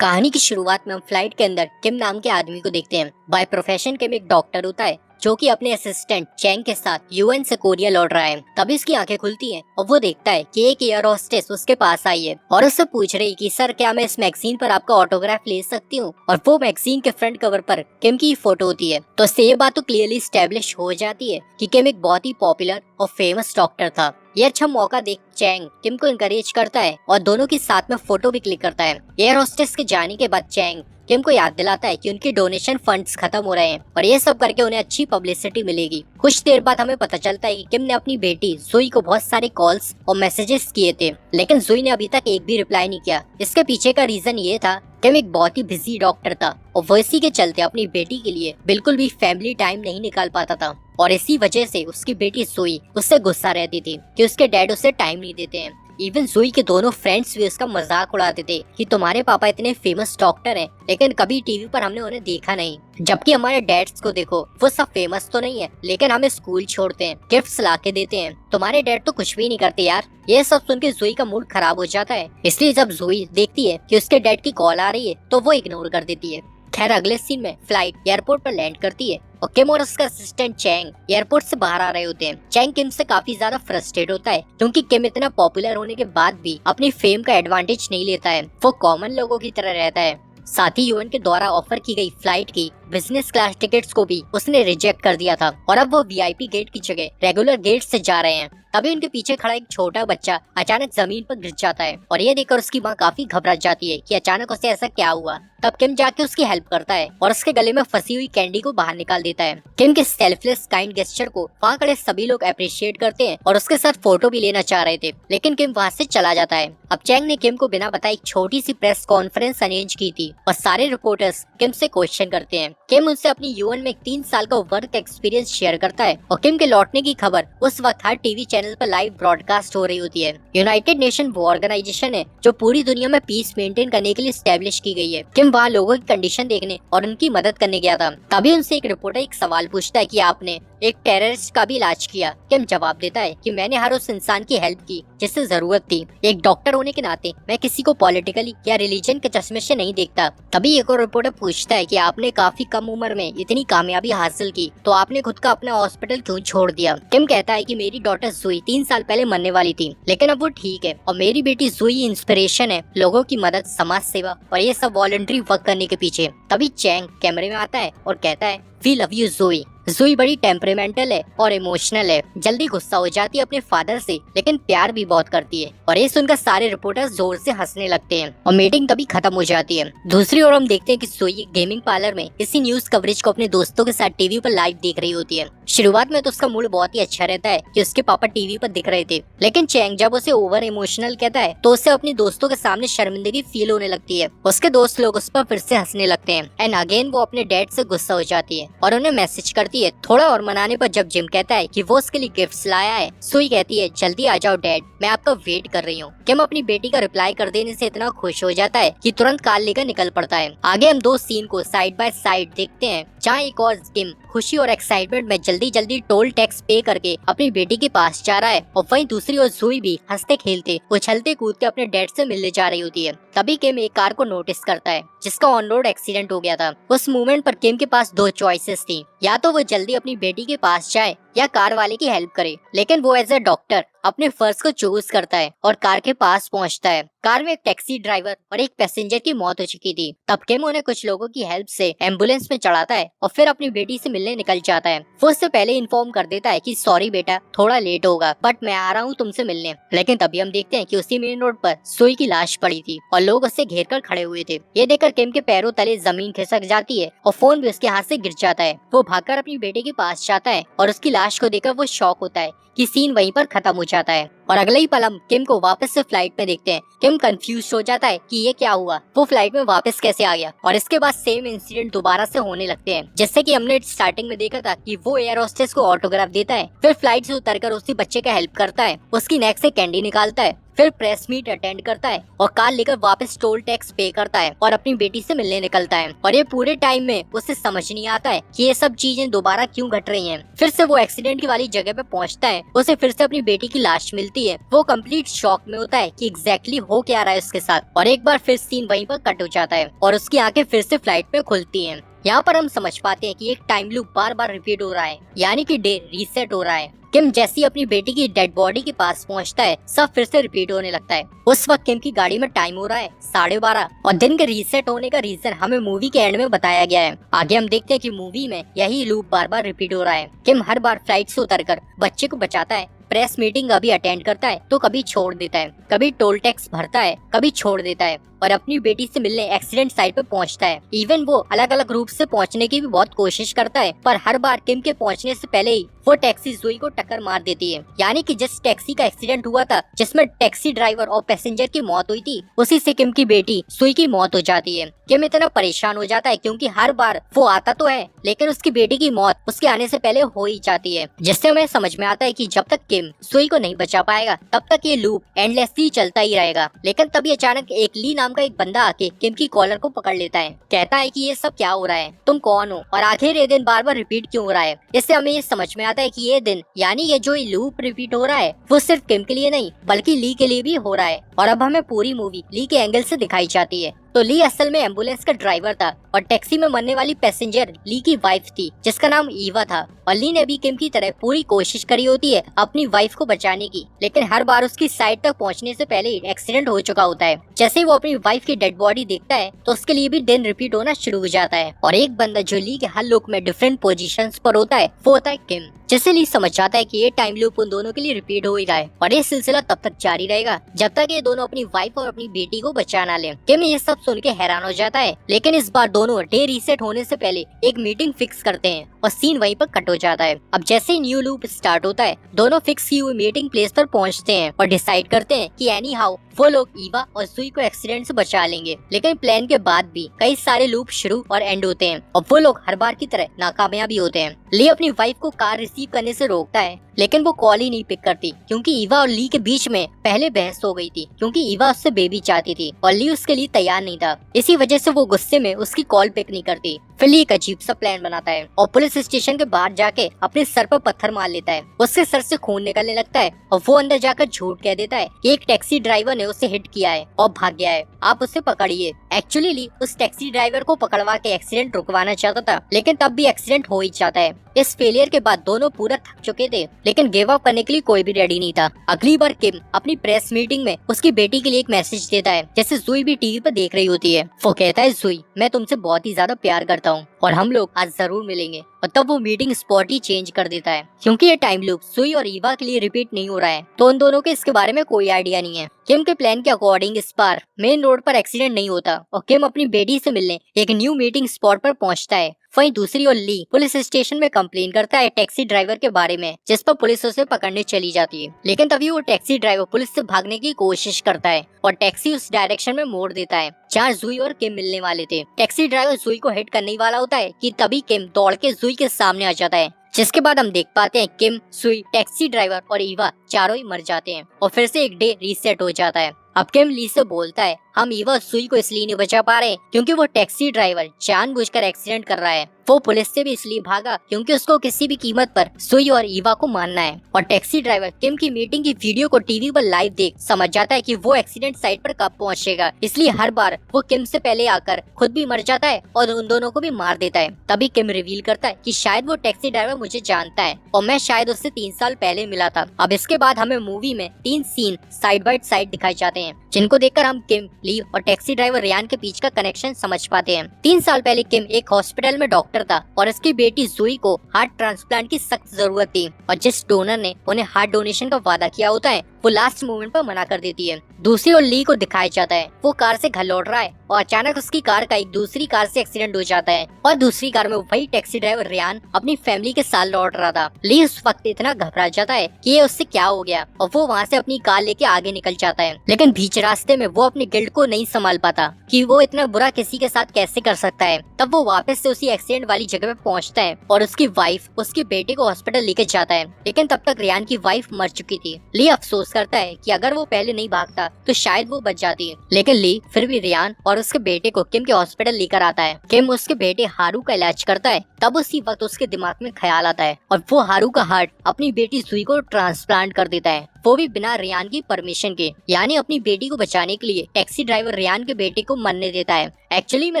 कहानी की शुरुआत में हम फ्लाइट के अंदर किम नाम के आदमी को देखते हैं। बाय प्रोफेशन किम एक डॉक्टर होता है जो कि अपने असिस्टेंट चैंग के साथ यूएन से कोरिया लौट रहा है। तभी उसकी आंखें खुलती हैं और वो देखता है कि एक एयर होस्टेस उसके पास आई है और उससे पूछ रही कि सर क्या मैं इस मैगजीन पर आपका ऑटोग्राफ ले सकती हूँ। और वो मैगजीन के फ्रंट कवर पर किम की फोटो होती है। तो इससे ये बात तो क्लियरली स्टैब्लिश हो जाती है कि किम एक बहुत ही पॉपुलर और फेमस डॉक्टर था। ये अच्छा मौका देख चैंग किम को इनकरेज करता है और दोनों की साथ में फोटो भी क्लिक करता है। एयर होस्टेस के जाने के बाद चैंग किम को याद दिलाता है कि उनकी डोनेशन फंड्स खत्म हो रहे हैं और ये सब करके उन्हें अच्छी पब्लिसिटी मिलेगी। कुछ देर बाद हमें पता चलता है कि किम ने अपनी बेटी जुई को बहुत सारे कॉल्स और मैसेजेस किए थे, लेकिन जुई ने अभी तक एक भी रिप्लाई नहीं किया। इसके पीछे का रीजन ये था किम एक बहुत ही बिजी डॉक्टर था और वो इसी के चलते अपनी बेटी के लिए बिल्कुल भी फैमिली टाइम नहीं निकाल पाता था और इसी वजह से उसकी बेटी जुई उससे गुस्सा रहती थी कि उसके डैड उसे टाइम नहीं देते हैं। इवन जुई के दोनों फ्रेंड्स भी उसका मजाक उड़ाते थे कि तुम्हारे पापा इतने फेमस डॉक्टर हैं लेकिन कभी टीवी पर हमने उन्हें देखा नहीं, जबकि हमारे डैड्स को देखो वो सब फेमस तो नहीं है लेकिन हमें स्कूल छोड़ते हैं, गिफ्ट्स ला के देते हैं, तुम्हारे डैड तो कुछ भी नहीं करते यार। ये सब सुन के जुई का मूड खराब हो जाता है, इसलिए जब जुई देखती है कि उसके डैड की कॉल आ रही है तो वो इग्नोर कर देती है। खैर अगले सीन में फ्लाइट एयरपोर्ट पर लैंड करती है और किम और उसका असिस्टेंट चैंग एयरपोर्ट से बाहर आ रहे होते हैं। चैंग किम से काफी ज्यादा फ्रस्ट्रेट होता है क्योंकि किम इतना पॉपुलर होने के बाद भी अपनी फेम का एडवांटेज नहीं लेता है, वो कॉमन लोगों की तरह रहता है। साथ ही यूएन के द्वारा ऑफर की गई फ्लाइट की बिजनेस क्लास टिकट्स को भी उसने रिजेक्ट कर दिया था और अब वो वीआईपी गेट की जगह रेगुलर गेट से जा रहे हैं। तभी उनके पीछे खड़ा एक छोटा बच्चा अचानक जमीन पर गिर जाता है और ये देखकर उसकी माँ काफी घबरा जाती है कि अचानक उसे ऐसा क्या हुआ। तब किम जाके उसकी हेल्प करता है और उसके गले में फंसी हुई कैंडी को बाहर निकाल देता है। किम के सेल्फलेस काइंड गेस्चर को वहाँ खड़े सभी लोग अप्रिशिएट करते हैं और उसके साथ फोटो भी लेना चाह रहे थे, लेकिन किम वहाँ से चला जाता है। अब चैंग ने किम को बिना बताए एक छोटी सी प्रेस कॉन्फ्रेंस अरेंज की थी और सारे रिपोर्टर्स किम से क्वेश्चन करते हैं। किम उनसे अपनी यूएन में 3 साल का वर्क एक्सपीरियंस शेयर करता है और किम के लौटने की खबर उस वक्त हर टीवी चैनल पर लाइव ब्रॉडकास्ट हो रही होती है। यूनाइटेड नेशन वो ऑर्गेनाइजेशन है जो पूरी दुनिया में पीस मेंटेन करने के लिए स्टैब्लिश की गई है। किम वहाँ लोगों की कंडीशन देखने और उनकी मदद करने गया था। तभी उनसे एक रिपोर्टर एक सवाल पूछता है कि आपने एक टेररिस्ट का भी इलाज किया। किम जवाब देता है कि मैंने हर उस इंसान की हेल्प की जिससे जरूरत थी। एक डॉक्टर होने के नाते मैं किसी को पॉलिटिकली या रिलीजन के चश्मे से नहीं देखता। तभी एक और रिपोर्टर पूछता है कि आपने काफी कम उम्र में इतनी कामयाबी हासिल की तो आपने खुद का अपना हॉस्पिटल क्यों छोड़ दिया। किम कहता है कि मेरी डॉटर जुई 3 साल पहले मरने वाली थी लेकिन अब वो ठीक है और मेरी बेटी जुई इंस्पिरेशन है लोगों की मदद, समाज सेवा और ये सब वॉलंटरी वर्क करने के पीछे। तभी चैंग कैमरे में आता है और कहता है वी लव यू जुई। जुई बड़ी टेम्परेमेंटल है और इमोशनल है, जल्दी गुस्सा हो जाती है अपने फादर से लेकिन प्यार भी बहुत करती है। और ये सुनकर सारे रिपोर्टर्स जोर से हंसने लगते हैं और मीटिंग तभी खत्म हो जाती है। दूसरी ओर हम देखते हैं कि जुई गेमिंग पार्लर में किसी न्यूज कवरेज को अपने दोस्तों के साथ टीवी पर लाइव देख रही होती है। शुरुआत में तो उसका मूड बहुत ही अच्छा रहता है कि उसके पापा टीवी पर दिख रहे थे, लेकिन चैंग जब उसे ओवर इमोशनल कहता है तो उसे अपने दोस्तों के सामने शर्मिंदगी फील होने लगती है। उसके दोस्त लोग उस पर फिर से हंसने लगते हैं एंड अगेन वो अपने डैड से गुस्सा हो जाती है और उन्हें मैसेज करती है। थोड़ा और मनाने पर जब जिम कहता है कि वो उसके लिए गिफ्ट्स लाया है, सुई कहती है जल्दी आ जाओ डैड, मैं आपका वेट कर रही हूँ। किम अपनी बेटी का रिप्लाई कर देने से इतना खुश हो जाता है कि तुरंत कार लेकर निकल पड़ता है। आगे हम 2 सीन को साइड बाय साइड देखते हैं जहाँ एक और किम खुशी और एक्साइटमेंट में जल्दी जल्दी टोल टैक्स पे करके अपनी बेटी के पास जा रहा है और वहीं दूसरी ओर जुई भी हंसते खेलते उछलते कूदते अपने डैड से मिलने जा रही होती है। तभी किम एक कार को नोटिस करता है जिसका ऑन रोड एक्सीडेंट हो गया था। उस मोमेंट पर किम के पास 2 चॉइसेस थी, या तो वो जल्दी अपनी बेटी के पास जाए या कार वाले की हेल्प करे, लेकिन वो एज ए डॉक्टर अपने फर्ज को चूज करता है और कार के पास पहुंचता है। कार में एक टैक्सी ड्राइवर और एक पैसेंजर की मौत हो चुकी थी। तब किम उन्हें कुछ लोगों की हेल्प से एम्बुलेंस में चढ़ाता है और फिर अपनी बेटी से मिलने निकल जाता है। वो उससे पहले इन्फॉर्म कर देता है कि सॉरी बेटा, थोड़ा लेट होगा बट मैं आ रहा हूँ तुमसे मिलने। लेकिन तभी हम देखते हैं कि उसी मेन रोड पर सुई की लाश पड़ी थी और लोग उसे घेर कर खड़े हुए थे। ये देखकर किम के पैरों तले जमीन खिसक जाती है और फोन भी उसके हाथ से गिर जाता है। वो भागकर अपनी बेटे के पास जाता है और उसकी लाश को देखकर वो शॉक होता है कि सीन वहीं पर खत्म हो जाता है और अगले ही पल हम किम को वापस से फ्लाइट में देखते हैं। किम कंफ्यूज हो जाता है कि ये क्या हुआ, वो फ्लाइट में वापस कैसे आ गया। और इसके बाद सेम इंसिडेंट दोबारा से होने लगते हैं जैसे कि हमने स्टार्टिंग में देखा था कि वो एयर होस्टेस को ऑटोग्राफ देता है, फिर फ्लाइट से उतरकर उसी बच्चे का हेल्प करता है, उसकी नेक से कैंडी निकालता है, फिर प्रेस मीट अटेंड करता है और कार लेकर वापस टोल टैक्स पे करता है और अपनी बेटी से मिलने निकलता है। और ये पूरे टाइम में उसे समझ नहीं आता है कि ये सब चीजें दोबारा क्यों घट रही हैं। फिर से वो एक्सीडेंट की वाली जगह पे पहुंचता है, उसे फिर से अपनी बेटी की लाश मिलती है। वो कंप्लीट शॉक में होता है कि एग्जैक्टली हो क्या रहा है उसके साथ। और एक बार फिर सीन वहीं पर कट हो जाता है और उसकी आंखें फिर से फ्लाइट पे खुलती हैं। यहाँ पर हम समझ पाते हैं कि एक टाइम लूप बार बार रिपीट हो रहा है, यानी कि डे रीसेट हो रहा है। किम जैसी अपनी बेटी की डेड बॉडी के पास पहुंचता है, सब फिर से रिपीट होने लगता है। उस वक्त किम की गाड़ी में टाइम हो रहा है 12:30 और दिन के रीसेट होने का रीजन हमें मूवी के एंड में बताया गया है। आगे हम देखते हैं कि मूवी में यही लूप बार बार रिपीट हो रहा है। किम हर बार फ्लाइट से उतरकर बच्चे को बचाता है, प्रेस मीटिंग कभी अटेंड करता है तो कभी छोड़ देता है, कभी टोल टैक्स भरता है, कभी छोड़ देता है और अपनी बेटी से मिलने एक्सीडेंट साइट पे पहुंचता है। इवन वो अलग अलग रूट से पहुंचने की भी बहुत कोशिश करता है, पर हर बार किम के पहुंचने से पहले ही वो टैक्सी जुई को टक्कर मार देती है। यानी कि जिस टैक्सी का एक्सीडेंट हुआ था जिसमें टैक्सी ड्राइवर और पैसेंजर की मौत हुई थी, उसी से किम की बेटी सुई की मौत हो जाती है। किम इतना परेशान हो जाता है क्योंकि हर बार वो आता तो है लेकिन उसकी बेटी की मौत उसके आने से पहले हो ही जाती है, जिससे हमें समझ में आता है कि जब तक किम सुई को नहीं बचा पाएगा तब तक ये लूप एंडलेसली चलता ही रहेगा। लेकिन तभी अचानक एक ली नाम का एक बंदा आके किम की कॉलर को पकड़ लेता है, कहता है कि ये सब क्या हो रहा है, तुम कौन हो और आखिर ये दिन बार बार रिपीट क्यों हो रहा है। इससे हमें ये समझ में आता है कि ये दिन यानी ये जो लूप रिपीट हो रहा है वो सिर्फ किम के लिए नहीं बल्कि ली के लिए भी हो रहा है। और अब हमें पूरी मूवी ली के एंगल से दिखाई जाती है। तो ली असल में एम्बुलेंस का ड्राइवर था और टैक्सी में मरने वाली पैसेंजर ली की वाइफ थी जिसका नाम ईवा था। और ली ने भी किम की तरह पूरी कोशिश करी होती है अपनी वाइफ को बचाने की, लेकिन हर बार उसकी साइड तक पहुंचने से पहले ही एक्सीडेंट हो चुका होता है। जैसे ही वो अपनी वाइफ की डेड बॉडी देखता है तो उसके लिए भी दिन रिपीट होना शुरू हो जाता है। और एक बंदा जो ली के हर लुक में डिफरेंट पोजीशंस पर होता है वो होता है किम, जिससे ली समझ जाता है कि ये टाइम लूप उन दोनों के लिए रिपीट हो ही रहा है और ये सिलसिला तब तक जारी रहेगा जब तक ये दोनों अपनी वाइफ और अपनी बेटी को बचा ना ले। किम ये सब सुन के हैरान हो जाता है, लेकिन इस बार दोनों डे रीसेट होने से पहले एक मीटिंग फिक्स करते हैं और सीन वहीं पर कट हो जाता है। अब जैसे ही न्यू लूप स्टार्ट होता है दोनों फिक्स की हुई मीटिंग प्लेस पर पहुंचते हैं और डिसाइड करते हैं कि एनी हाउ वो लोग ईवा और सुई को एक्सीडेंट से बचा लेंगे। लेकिन प्लान के बाद भी कई सारे लूप शुरू और एंड होते हैं और वो लोग हर बार की तरह नाकामयाबी होते हैं। ली अपनी वाइफ को कार रिसीव करने से रोकता है लेकिन वो कॉल ही नहीं पिक करती क्योंकि ईवा और ली के बीच में पहले बहस हो गई थी क्योंकि ईवा उससे बेबी चाहती थी और ली उसके लिए तैयार नहीं था। इसी वजह से वो गुस्से में उसकी कॉल पिक नहीं करती। फिर ली एक अजीब सा प्लान बनाता है और पुलिस स्टेशन के बाहर जाके अपने सर पर पत्थर मार लेता है। उसके सर से खून निकलने लगता है और वो अंदर जाकर झूठ कह देता है कि एक टैक्सी ड्राइवर ने उसे हिट किया है और भाग गया है, आप उसे पकड़िए। एक्चुअली ली उस टैक्सी ड्राइवर को पकड़वा के एक्सीडेंट रुकवाना चाहता था लेकिन तब भी एक्सीडेंट हो ही जाता है। इस फेलियर के बाद दोनों पूरा थक चुके थे लेकिन गिव अप करने के लिए कोई भी रेडी नहीं था। अगली बार किम अपनी प्रेस मीटिंग में उसकी बेटी के लिए एक मैसेज देता है जैसे जुई भी टीवी पर देख रही होती है। वो कहता है जुई मैं तुमसे बहुत ही ज्यादा प्यार करता हूँ और हम लोग आज जरूर मिलेंगे। और तब वो मीटिंग स्पॉट ही चेंज कर देता है क्योंकि ये टाइम लूप सुई और ईवा के लिए रिपीट नहीं हो रहा है तो उन दोनों के इसके बारे में कोई आइडिया नहीं है। किम के प्लान के अकॉर्डिंग इस बार मेन रोड पर एक्सीडेंट नहीं होता और किम अपनी बेटी से मिलने एक न्यू मीटिंग स्पॉट पर पहुंचता है। वहीं दूसरी ओर ली पुलिस स्टेशन में कंप्लेन करता है टैक्सी ड्राइवर के बारे में जिस पर पुलिस उसे पकड़ने चली जाती है। लेकिन तभी वो टैक्सी ड्राइवर पुलिस से भागने की कोशिश करता है और टैक्सी उस डायरेक्शन में मोड़ देता है जहाँ जुई और किम मिलने वाले थे। टैक्सी ड्राइवर जुई को हिट करने वाला होता है कि तभी किम दौड़ के जुई के सामने आ जाता है, जिसके बाद हम देख पाते हैं किम, सुई, टैक्सी ड्राइवर और ईवा चारों ही मर जाते हैं और फिर से एक डे रीसेट हो जाता है। अब किम ली से बोलता है हम ईवा और सुई को इसलिए नहीं बचा पा रहे क्योंकि वो टैक्सी ड्राइवर जानबूझकर एक्सीडेंट कर रहा है। वो पुलिस से भी इसलिए भागा क्योंकि उसको किसी भी कीमत पर सुई और ईवा को मारना है। और टैक्सी ड्राइवर किम की मीटिंग की वीडियो को टीवी पर लाइव देख समझ जाता है कि वो एक्सीडेंट साइट पर कब पहुंचेगा, इसलिए हर बार वो किम से पहले आकर खुद भी मर जाता है और उन दोनों को भी मार देता है। तभी किम रिवील करता है कि शायद वो टैक्सी ड्राइवर मुझे जानता है और मैं शायद उससे 3 साल पहले मिला था। अब इसके बाद हमें मूवी में 3 सीन साइड बाय साइड दिखाए जाते हैं जिनको देखकर हम किम, ली और टैक्सी ड्राइवर रियान के बीच का कनेक्शन समझ पाते हैं। 3 साल पहले किम एक हॉस्पिटल में डॉक्टर था और उसकी बेटी जुई को हार्ट ट्रांसप्लांट की सख्त जरूरत थी और जिस डोनर ने उन्हें हार्ट डोनेशन का वादा किया होता है वो लास्ट मोमेंट पर मना कर देती है। दूसरी ओर ली को दिखाया जाता है वो कार से घर लौट रहा है और अचानक उसकी कार का एक दूसरी कार से एक्सीडेंट हो जाता है और दूसरी कार में वही टैक्सी ड्राइवर रियान अपनी फैमिली के साथ लौट रहा था। ली उस वक्त इतना घबरा जाता है कि ये उससे क्या हो गया और वो वहाँ से अपनी कार लेके आगे निकल जाता है, लेकिन बीच रास्ते में वो अपने गिल्ट को नहीं संभाल पाता कि वो इतना बुरा किसी के साथ कैसे कर सकता है। तब वो वापस से उसी एक्सीडेंट वाली जगह पे पहुँचता है और उसकी वाइफ उसके बेटे को हॉस्पिटल लेके जाता है, लेकिन तब तक रियान की वाइफ मर चुकी थी। ली अफसोस महसूस करता है कि अगर वो पहले नहीं भागता तो शायद वो बच जाती। लेकिन ली फिर भी रियान और उसके बेटे को किम के हॉस्पिटल लेकर आता है। किम उसके बेटे हारू का इलाज करता है। तब उसी वक्त उसके दिमाग में ख्याल आता है और वो हारू का हार्ट अपनी बेटी सुई को ट्रांसप्लांट कर देता है, वो भी बिना रियान की परमिशन के। यानी अपनी बेटी को बचाने के लिए टैक्सी ड्राइवर रियान के बेटे को मरने देता है। एक्चुअली में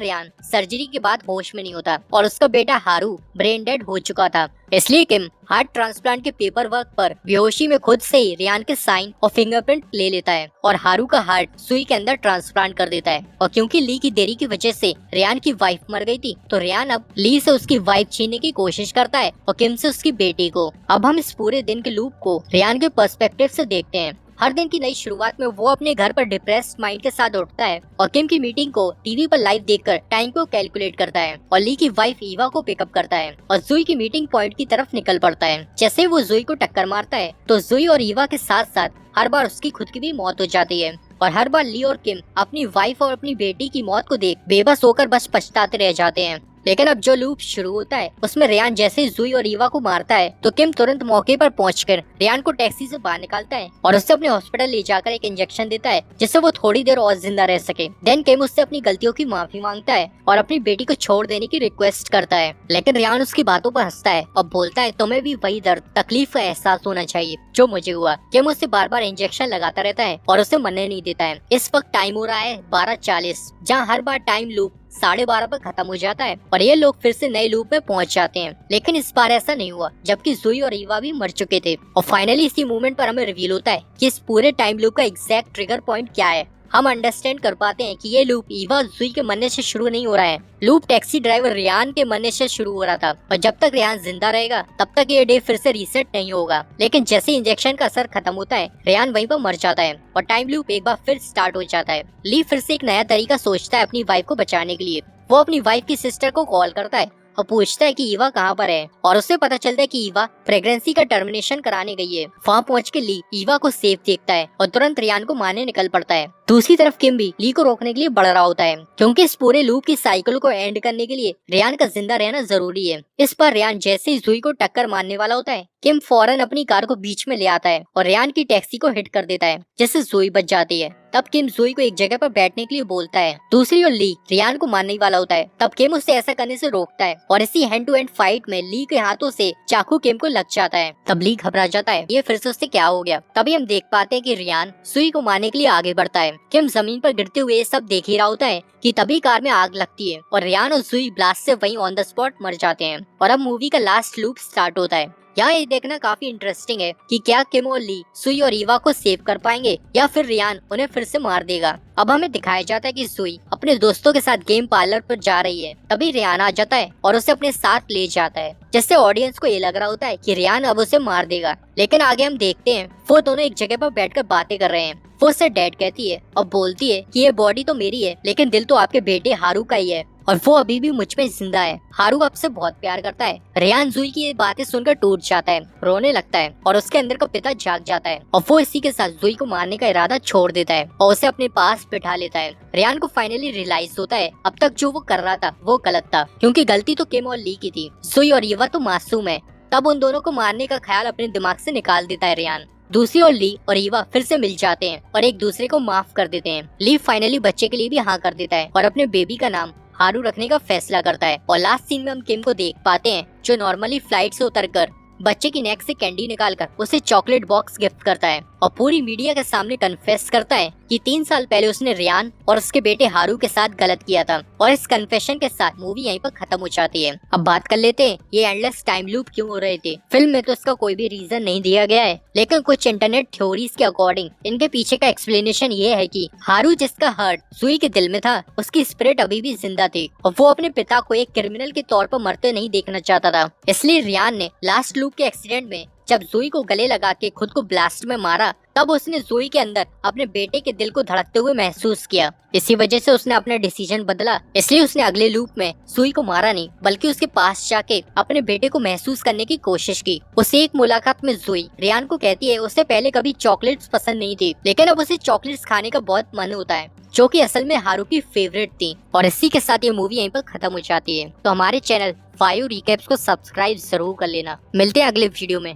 रियान सर्जरी के बाद होश में नहीं होता और उसका बेटा हारू ब्रेन डेड हो चुका था। इसलिए किम हार्ट ट्रांसप्लांट के पेपर वर्क पर बेहोशी में खुद से ही रियान के साइन और फिंगरप्रिंट ले लेता है और हारू का हार्ट सुई के अंदर ट्रांसप्लांट कर देता है। और क्योंकि ली की देरी की वजह से रियान की वाइफ मर गई थी, तो रियान अब ली से उसकी वाइफ छीनने की कोशिश करता है और किम से उसकी बेटी को। अब हम इस पूरे दिन के लूप को रियान के पर्सपेक्टिव से देखते हैं। हर दिन की नई शुरुआत में वो अपने घर पर डिप्रेस्ड माइंड के साथ उठता है और किम की मीटिंग को टीवी पर लाइव देखकर टाइम को कैलकुलेट करता है और ली की वाइफ ईवा को पिकअप करता है और जुई की मीटिंग पॉइंट की तरफ निकल पड़ता है। जैसे वो जुई को टक्कर मारता है तो जुई और ईवा के साथ साथ हर बार उसकी खुद की भी मौत हो जाती है और हर बार ली और किम अपनी वाइफ और अपनी बेटी की मौत को देख बेबस होकर बस पछताते रह जाते हैं। लेकिन अब जो लूप शुरू होता है उसमें रियान जैसे ही जुई और ईवा को मारता है तो किम तुरंत मौके पर पहुंचकर रियान को टैक्सी से बाहर निकालता है और उससे अपने हॉस्पिटल ले जाकर एक इंजेक्शन देता है जिससे वो थोड़ी देर और जिंदा रह सके। देन किम उससे अपनी गलतियों की माफी मांगता है और अपनी बेटी को छोड़ देने की रिक्वेस्ट करता है। लेकिन रियान उसकी बातों पर हंसता है और बोलता है तुम्हें भी वही दर्द तकलीफ का एहसास होना चाहिए जो मुझे हुआ। किम उससे बार बार इंजेक्शन लगाता रहता है और उसे मरने नहीं देता है। इस वक्त टाइम हो रहा है 12:40, जहाँ हर बार टाइम लूप 12:30 पर खत्म हो जाता है और ये लोग फिर से नए लूप में पहुंच जाते हैं। लेकिन इस बार ऐसा नहीं हुआ, जबकि जुई और ईवा भी मर चुके थे। और फाइनली इसी मोमेंट पर हमें रिवील होता है कि इस पूरे टाइम लूप का एग्जैक्ट ट्रिगर पॉइंट क्या है। हम अंडरस्टैंड कर पाते हैं कि ये लूप ईवा और जुई के मरने से शुरू नहीं हो रहा है। लूप टैक्सी ड्राइवर रियान के मरने से शुरू हो रहा था और जब तक रियान जिंदा रहेगा तब तक ये डे फिर से रीसेट नहीं होगा। लेकिन जैसे इंजेक्शन का असर खत्म होता है रियान वहीं पर मर जाता है और टाइम लूप एक बार फिर स्टार्ट हो जाता है। ली फिर से एक नया तरीका सोचता है अपनी वाइफ को बचाने के लिए। वो अपनी वाइफ की सिस्टर को कॉल करता है और पूछता है कि ईवा कहाँ पर है और उससे पता चलता है कि ईवा प्रेगनेंसी का टर्मिनेशन कराने गई है। वहाँ पहुँच के ली ईवा को सेफ देखता है और तुरंत रियान को मारने निकल पड़ता है। दूसरी तरफ किम भी ली को रोकने के लिए बढ़ रहा होता है क्योंकि इस पूरे लूप की साइकिल को एंड करने के लिए रियान का जिंदा रहना जरूरी है। इस पर रियान जैसे ही जुई को टक्कर मारने वाला होता है किम फौरन अपनी कार को बीच में ले आता है और रियान की टैक्सी को हिट कर देता है जिससे जुई बच जाती है। तब किम जुई को एक जगह पर बैठने के लिए बोलता है। दूसरी ओर ली रियान को मारने वाला होता है। तब किम उसे ऐसा करने से रोकता है और इसी हैंड टू हैंड फाइट में ली के हाथों से चाकू किम को लग जाता है। तब ली घबरा जाता है ये फिर से उससे क्या हो गया। तभी हम देख पाते हैं कि रियान सुई को मारने के लिए आगे बढ़ता है। किम जमीन पर गिरते हुए सब देख ही रहा होता है कि तभी कार में आग लगती है और रियान और जुई ब्लास्ट से वहीं ऑन द स्पॉट मर जाते हैं। और अब मूवी का लास्ट लूप स्टार्ट होता है। यहाँ ये देखना काफी इंटरेस्टिंग है कि क्या किम और ली सुई और ईवा को सेव कर पाएंगे या फिर रियान उन्हें फिर से मार देगा। अब हमें दिखाया जाता है कि सुई अपने दोस्तों के साथ गेम पार्लर पर जा रही है। तभी रियान आ जाता है और उसे अपने साथ ले जाता है जिससे ऑडियंस को ये लग रहा होता है कि रियान अब उसे मार देगा। लेकिन आगे हम देखते हैं वो दोनों एक जगह पर बैठकर बातें कर रहे हैं। वो उससे डैड कहती है और बोलती है कि ये बॉडी तो मेरी है लेकिन दिल तो आपके बेटे हारू का ही है और वो अभी भी मुझ में जिंदा है। हारू आपसे बहुत प्यार करता है। रियान जुई की ये बातें सुनकर टूट जाता है, रोने लगता है और उसके अंदर का पिता जाग जाता है और वो इसी के साथ जुई को मारने का इरादा छोड़ देता है और उसे अपने पास बिठा लेता है। रियान को फाइनली रियलाइज होता है अब तक जो वो कर रहा था वो गलत था क्योंकि गलती तो किम और ली की थी। जुई और ईवा तो मासूम है। तब उन दोनों को मारने का ख्याल अपने दिमाग से निकाल देता है रियान। दूसरी ओर ली और ईवा फिर से मिल जाते हैं और एक दूसरे को माफ कर देते हैं। ली फाइनली बच्चे के लिए भी हाँ कर देता है और अपने बेबी का नाम हारू रखने का फैसला करता है। और लास्ट सीन में हम किम को देख पाते हैं जो नॉर्मली फ्लाइट से उतरकर बच्चे की नेक से कैंडी निकालकर उसे चॉकलेट बॉक्स गिफ्ट करता है और पूरी मीडिया के सामने कन्फेस करता है कि 3 साल पहले उसने रियान और उसके बेटे हारू के साथ गलत किया था। और इस कन्फेशन के साथ मूवी यहीं पर खत्म हो जाती है। अब बात कर लेते हैं ये एंडलेस टाइम लूप क्यों हो रहे थे। फिल्म में तो इसका कोई भी रीजन नहीं दिया गया है लेकिन कुछ इंटरनेट थ्योरीज के अकॉर्डिंग इनके पीछे का एक्सप्लेनेशन ये है कि हारू जिसका हार्ट जुई के दिल में था उसकी स्पिरिट अभी भी जिंदा थी और वो अपने पिता को एक क्रिमिनल के तौर पर मरते नहीं देखना चाहता था। इसलिए रियान ने लास्ट लूप के एक्सीडेंट में जब जुई को गले लगा के खुद को ब्लास्ट में मारा तब उसने जुई के अंदर अपने बेटे के दिल को धड़कते हुए महसूस किया। इसी वजह से उसने अपना डिसीजन बदला। इसलिए उसने अगले लूप में जुई को मारा नहीं बल्कि उसके पास जाके अपने बेटे को महसूस करने की कोशिश की। उसे एक मुलाकात में जुई रियान को कहती है उसे पहले कभी चॉकलेट्स पसंद नहीं थी लेकिन अब उसे चॉकलेट्स खाने का बहुत मन होता है जो कि असल में हारू की फेवरेट थी। और इसी के साथ ये मूवी यहीं पर खत्म हो जाती है। तो हमारे चैनल 5 रिकैप्स को सब्सक्राइब जरूर कर लेना। मिलते हैं अगले वीडियो में।